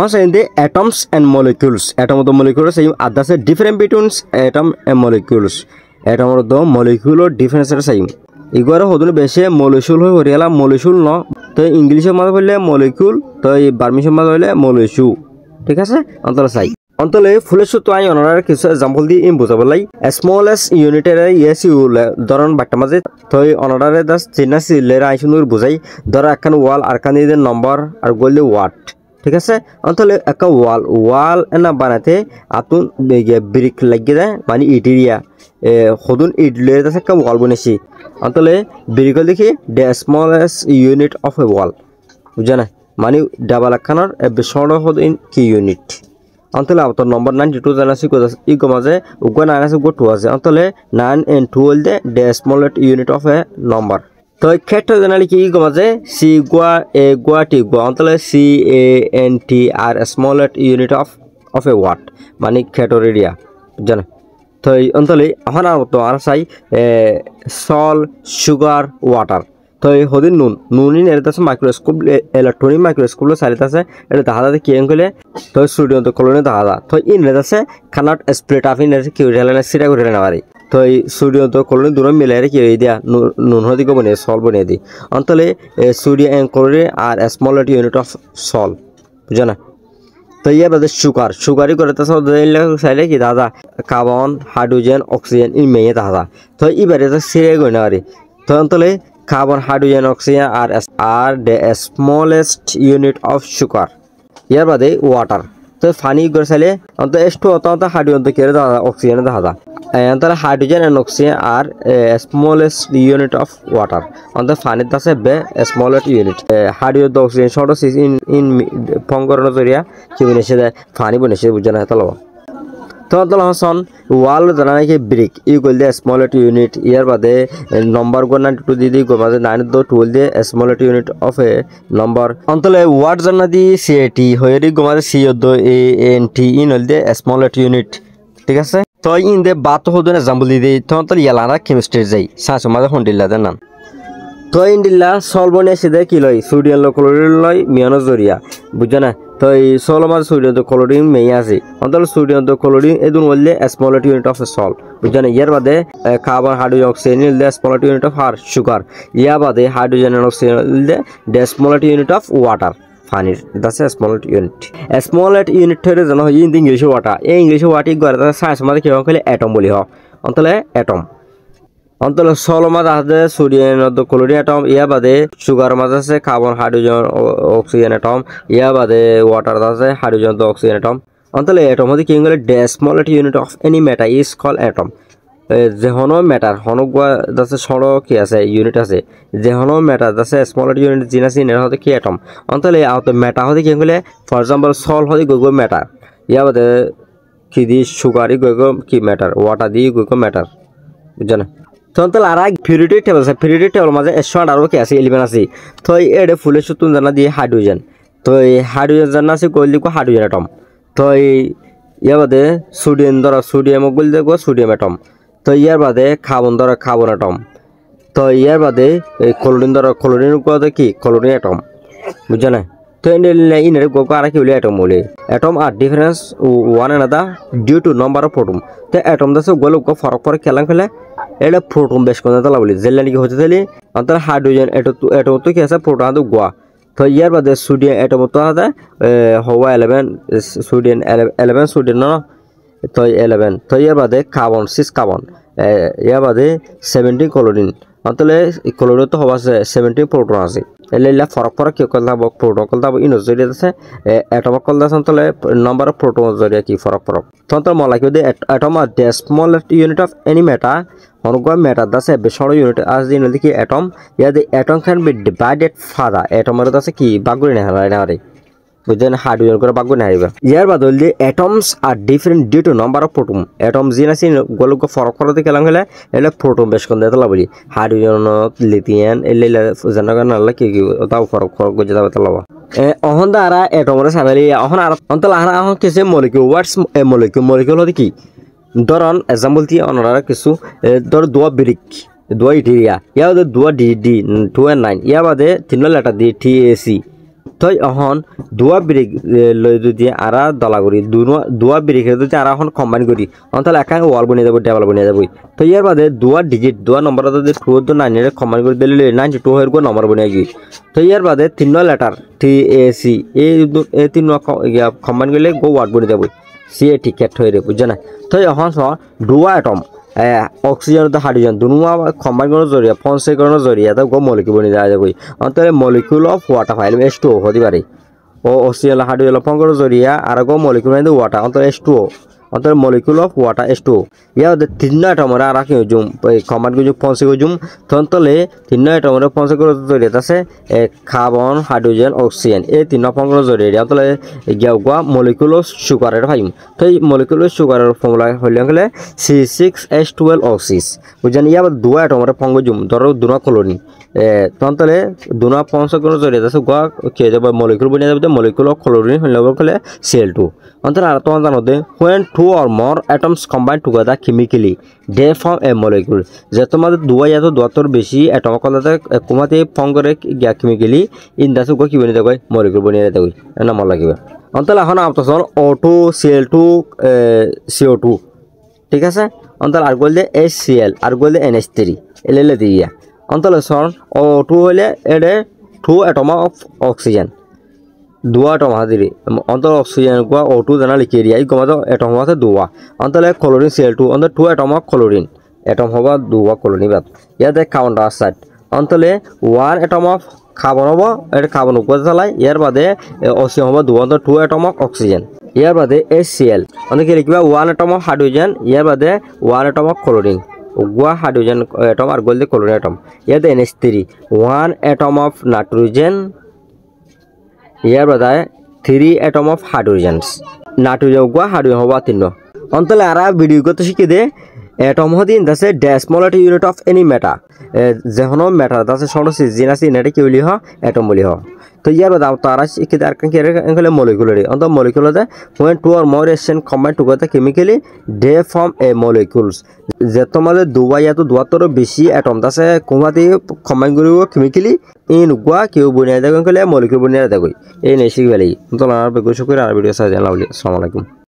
Now saying the atoms and molecules. Atom of the molecules same. That's the difference between atom and molecules. Atom of the molecular difference is same. Igora hodun beshe molecule hoy horiala molecule no. তো ইংলিশে মাঝে বললে molecule তো এই বার্মিশের মাঝে বললে মলিকিউ ঠিক আছে অন্তলে চাই অন্তলে ফুলের সূত্র আই অনার কিছু एग्जांपल দি ইম বুঝাবো লাই স্মলেস্ট ইউনিটের ইএস ইউল ধরন বাট্টা মাঝে তো অনারে দাস চিনা সিলের আই সুন্দর বুঝাই ধর একখান ওয়াল আর কান দিয়ে নম্বর আর গোল ওয়াট ঠিক আছে অন্তলে একটা ওয়াল না বানাতে আতুন ব্রিক লাগিয়ে দেয় মানে ইটেরিয়া হদুন ইডলের দাস একটা ওয়াল বনেছি অন্তলে ব্রিকল দেখি দ্য স্মলেস্ট ইউনিট অফ এ ওয়াল বুঝা না মানে ডাবল একখানার শর্ট হদুন কি ইউনিট অন্তলে আবার নম্বর 92 জানাছি কত ই গমাজে উগো 9 আছে উগো 2 আছে অন্তলে 9 and 2 the the smallest unit of a number তো ক্ষেত্র জানালি কি গমাজে সি গোয়া এ গোয়া টি গোয়া অন্তলে C A N T are smallest unit of a word মানে ক্ষেত্র এরিয়া জানা তো অন্তলে এখন আর তো আর চাই সল সুগার ওয়াটার তো হদিন নুন এর আছে মাইক্রোস্কোপ ইলেকট্রনিক মাইক্রোস্কোপ চালিয়ে আছে এটা দেখা যায় কি এঙ্গলে তো সোডিয়াম তো ক্লোরিন দেখা যায় তো ইন আছে খানাট স্প্লিট আপ ইন কি হইলে সিরা করে না পারি তো সোডিয়াম তো ক্লোরিন দুটো মিলাই কি হই দিয়া নুন হদিকে বনিয়ে সল বনিয়ে দি অন্তলে sodium and chlorine are smallest unit of salt বুঝা না তো ইয়ার বাদে সুগারই করে তো চাইলে কি দাদা কার্বন হাইড্রোজেন অক্সিজেন ইন মেয়ে দাদা তো এবারে তো সিরে গই না পারি তো অন্তলে carbon, hydrogen, oxygen are the smallest unit of sugar. ইয়ার বাদে ওয়াটার তো পানি করে চাইলে অন্ত এস্টো অত হাইড্রোজেন তো কেড়ে দাদা অক্সিজেন দাদা তাহলে হাইড্রোজেন এন্ড অক্সিজেন আর স্মলেস্ট ইউনিট অফ ওয়াটার অন্ত পানির আছে বে স্মলেস্ট ইউনিট হাইড্রোজেন তো অক্সিজেন শর্ট ইন ফঙ্গরণ জরিয়া কি বনেছে পানি বনেছে বুঝা না তাহলে তো হসন ওয়াল জানা নাকি ব্রিক ইকুয়াল দে স্মলেস্ট ইউনিট ইয়ার বাদে নম্বর গো 92 দি গো মাঝে 9 দো 12 the smallest unit of a number অন্তলে ওয়াট জানা দি সিএটি হয়রি গো মাঝে সি দো এ এন টি ইন হল দে স্মলেস্ট ইউনিট ঠিক আছে তো in they Baat হদনে example the তো অন্তলে ইয়ালারা কেমিস্ট্রি যাই সাসো মাঝে হন্ডিলা দেন তো ইন্ডিলা সলবনে সিদে কি লই সোডিয়াম ক্লোরিন লই মিয়ানো জরিয়া বুঝা না তো এই সলমার সোডিয়াম তো ক্লোরিন মেই আছে অন্তল সোডিয়াম তো ক্লোরিন এদুন বললে স্মলেস্ট ইউনিট অফ সল বুঝা না ইয়ার বাদে carbon hydrogen oxygen the smallest unit of আর সুগার ইয়া বাদে hydrogen and oxygen the smallest unit of water পানির দাসে স্মলেস্ট ইউনিট ধরে জানা হয় ইন ইংলিশে ওয়াটার এই ইংলিশে ওয়াটি গরে সায়েন্স মাঝে কি কইলে অ্যাটম বলি হ অন্তলে অ্যাটম অন্তলে সল মাঝে আছে সোডিয়াম ক্লোরিন অ্যাটম ইয়া বাদে সুগার মাঝে আছে কার্বন হাইড্রোজেন অক্সিজেন অ্যাটম ইয়া বাদে ওয়াটার আছে হাইড্রোজেন অক্সিজেন অ্যাটম অন্তলে অ্যাটম মধ্যে কি বলে the smallest unit of any matter is called atom যে হনো ম্যাটার হনগুয়া আছে সড় কি আছে ইউনিট আছে যে হনো ম্যাটার আছে স্মলেস্ট ইউনিট জিন আছে এর হতে কি অ্যাটম অন্তলে আউট ম্যাটার হতে কি বলে ফর एग्जांपल সল হতে গগো ম্যাটার ইয়া বাদে কি দি সুগারই গগো কি matter water the Gogo matter বুঝনা তো অন্তল আর পিরিয়ডিক টেবল আছে পিরিয়ডিক টেবল মাঝে S1 আর কি আছে এলিমেন্ট আছে তো এডে ফুলের সূত্র জানা দিয়ে হাইড্রোজেন তো এই হাইড্রোজেন জানা আছে কইলি কো হাইড্রোজেন অ্যাটম তো ইয়ার বাদে সোডিয়াম ধরা সোডিয়াম কইলি দেখো সোডিয়াম অ্যাটম তো ইয়ার বাদে কার্বন ধরা কার্বন অ্যাটম তো ইয়ার বাদে ক্লোরিন ধরা ক্লোরিন কো কি ক্লোরিন অ্যাটম বুঝা না তো ইনের গো আর কি বলে অ্যাটম বলে অ্যাটম আর difference one another due to number of proton তো অ্যাটম দাসে গোল গো ফরক ফরক খেলাং ফেলে এটা প্রোটন বেশ কোন তালা বলি জেলানি কি হতে দিলি অন্তর হাইড্রোজেন অ্যাটম তো কি আছে প্রোটন তো গোয়া তো ইয়ার বাদে সোডিয়াম অ্যাটম তো আছে হওয়া 11 সোডিয়াম 11 সোডিয়াম না তো 11 তো ইয়ার বাদে কার্বন 6 কার্বন ইয়ার বাদে 17 ক্লোরিন অন্তলে ক্লোরিন তো হওয়া আছে 17 প্রোটন আছে এলেলা ফরক ফরক কি কলতা বক প্রোটন কলতা ইনো জরিয়া আছে অ্যাটম কলতা অন্তলে নাম্বার অফ প্রোটন জরিয়া কি ফরক ফরক তন্তর molecule the atom are the smallest unit of any matter অনগো ম্যাটার দাসে বেশড় ইউনিট আজ দিন দেখি অ্যাটম ইয়া the atom can be divided further অ্যাটমের দাসে কি বাগুরি না হয় না রে বুঝেন হাইড্রোজেন করে বাগুরি না হইবা ইয়ার বদল the atoms are different due to number of proton atom জিন আছে গোলক ফরক ফরক কেলাং হলে এলে প্রোটন বেশ কোন দেতলা বলি হাইড্রোজেন লিথিয়াম এলে জানা না কি কি তাও ফরক ফরক গজে দাও তলাবা অহন দ্বারা অ্যাটমের সানালি অহন আর অন্তল আর অহন কেসে মলিকিউল হোয়াটস এ মলিকিউল হতে কি ধরন एग्जांपल দিয়ে অনরা কিছু ধর দুয়া ব্রিক দুয়া ইটেরিয়া ইয়া দে দুয়া ডি 2 and 9 ইয়া বাদে তিন লেটার দি TAC তো তই অহন দুয়া ব্রেক লই যদি আরা দলা করি দুয়া ব্রেকের যদি আরা এখন কম্বাইন করি তাহলে একা ওয়াল বনিয়ে যাবো টেবল বনিয়ে যাবো তো ইয়ার বাদে দুয়া ডিজিট দুয়া নম্বর যদি 2 তো 9 এর কম্বাইন করে দিলে 92 এর নম্বর বনিয়ে গই তো ইয়ার বাদে 3 লেটার TAC এই 3 কম্বাইন করলে গো ওয়ার্ড বনিয়ে যাবো সিএ টিকেট হয়ে রে বুঝছ না তো এখন দুয়া অ্যাটম অক্সিজেন তো হাইড্রোজেন দুনুয়া কম্বাইন করার জরিয়া ফনসেকরণের জরিয়া তো গো মলিকিউল বনি দেওয়া যাবে অন্তরে molecule of water file H2O হতে পারে ও অক্সিজেন হাইড্রোজেন ফোন করার জরিয়া আর গো মলিকিউল মানে ওয়াটার অন্তরে H2O অন্তরে মলিকিউল অফ ওয়াটার H2O ইয়া 3 অ্যাটমের আর কি জুম কম্বাইন করে ফনসে জুম তন্তলে 3 অ্যাটমের ফনসে করার জরিয়া আছে কার্বন হাইড্রোজেন অক্সিজেন এই 3 ফোন করার জরিয়া অন্তলে গিয়া মলিকিউল অফ সুগারের ফাইম তো এই মলিকিউল অফ সুগারের ফর্মুলা হইলে গেলে C6H12O6 বুঝছেন ইয়া দুয়া অ্যাটমের ফোন জুম ধরো দুনা কলোনি তন্তলে দুনা ফনসে করার জরিয়া আছে গা কে যাব মলিকিউল বনিয়ে যাবে মলিকিউল অফ ক্লোরিন হইলে গেলে Cl2 অন্তরে আর তোমার জানোতে when 2 or more atoms combine together chemically they form a molecule যে তোমাদের দুয়া या तो দুয়াতর বেশি অ্যাটম কলাতে কোমাতে ফর্ম করে গিয়া কেমিক্যালি ইন দাসু গো কি বনিয়ে দেয় মলিকিউল বনিয়ে দেয় নাম লাগিবে অন্তলে এখন আমতসল O2 Cl2 CO2 ঠিক আছে অন্তলে আর গলদে HCl আর গলদে NH3 এলেলে দিয়া অন্তলে সন O2 হলে এডে 2 atom of oxygen দুয়া অ্যাটম হাজিরি অন্তর অক্সিজেন গো O2 জানা লিখে দিয়া এই গমাতে অ্যাটম আছে দুয়া অন্তলে ক্লোরিন Cl2 অন্তর 2 অ্যাটম অফ ক্লোরিন অ্যাটম হবা দুয়া ক্লোরিন বাদ ইয়াতে কার্বন ডাইঅক্সাইড অন্তলে 1 অ্যাটম অফ কার্বন হবা এটা কার্বন উপরে চালাই ইয়ার বাদে অক্সিজেন হবা দুয়া অন্তর 2 অ্যাটম অফ অক্সিজেন ইয়ার বাদে HCl অন্তর কি লিখবা 1 অ্যাটম অফ হাইড্রোজেন ইয়ার বাদে 1 অ্যাটম অফ ক্লোরিন গুয়া হাইড্রোজেন অ্যাটম আর গোলদে ক্লোরিন অ্যাটম ইয়াতে NH3 1 অ্যাটম অফ নাইট্রোজেন ইয়ার বাদে 3 atom of hydrogens nitrogen go hydrogen হবা 3 অন্তলে আরা ভিডিও করতে শিখে দে অ্যাটম হদিন দাসে decimal unit of any matter যেহনো ম্যাটার দাসে সরসি জিনাসি নেটে কি বলি হ অ্যাটম বলি হ তো ইয়ার বাদে তারা শিখে দে আর কি এখানে মলিকিউল অন্ত মলিকিউলতে when 2 or more reaction combine together chemically they form a molecules যে তোমাদের দুয়া या तो দুয়াতর বেশি অ্যাটম দাসে কোমাতে কম্বাইন করিব কেমিক্যালি ইন গুয়া কেউ বনিয়ে দেয় গেলে মলিকিউল বনিয়ে দেয় এই নেই শিখবেলাই তো আর বেগুশ করে আর ভিডিও সাজা লাউলি আসসালামু আলাইকুম।